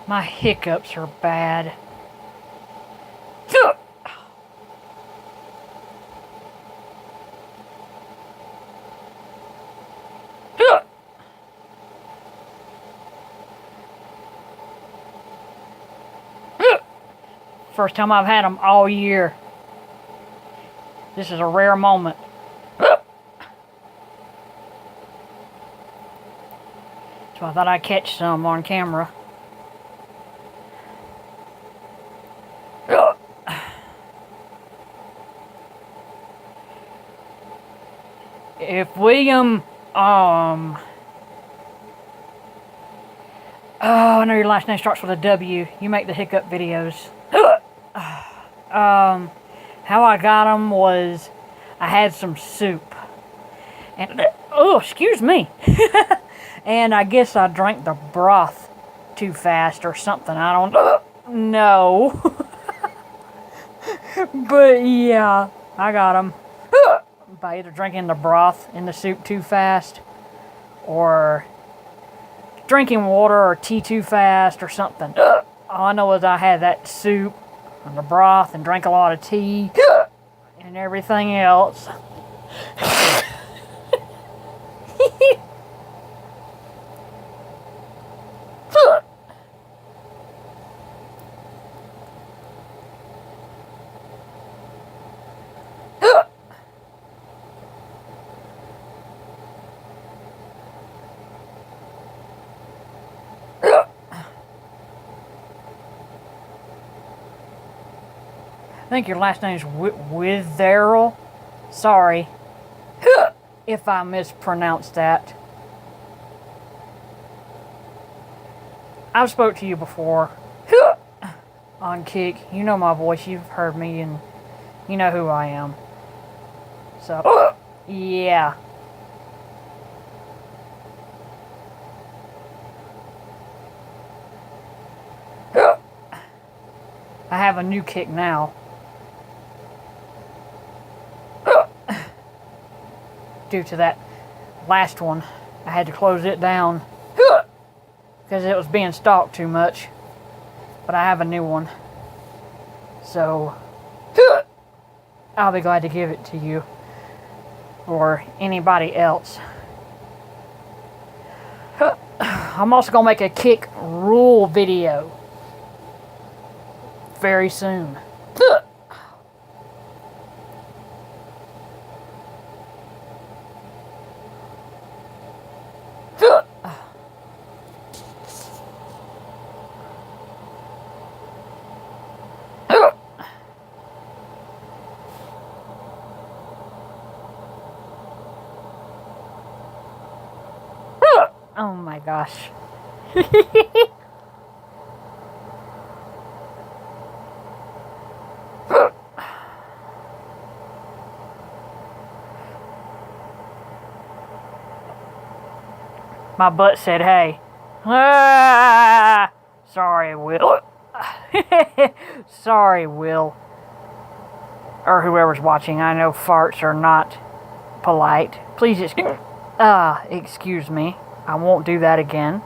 My hiccups are bad. First time I've had them all year. This is a rare moment. So I thought I'd catch some on camera. If William, oh, I know your last name starts with a W. You make the hiccup videos. How I got them was I had some soup. And, oh, excuse me. And I guess I drank the broth too fast or something. I don't know. But yeah, I got them. By either drinking the broth in the soup too fast, or drinking water or tea too fast or something. All I know is I had that soup and the broth and drank a lot of tea and everything else. I think your last name's Witherell. Sorry if I mispronounced that. I've spoke to you before on Kick. You know my voice. You've heard me, and you know who I am. So, yeah. I have a new Kick now. Due to that last one, I had to close it down because it was being stalked too much. But I have a new one, so I'll be glad to give it to you or anybody else. I'm also gonna make a Kick rule video very soon. Oh my gosh. My butt said, hey. Ah, sorry, Will. Sorry, Will. Or whoever's watching. I know farts are not polite. Please excuse me. I won't do that again.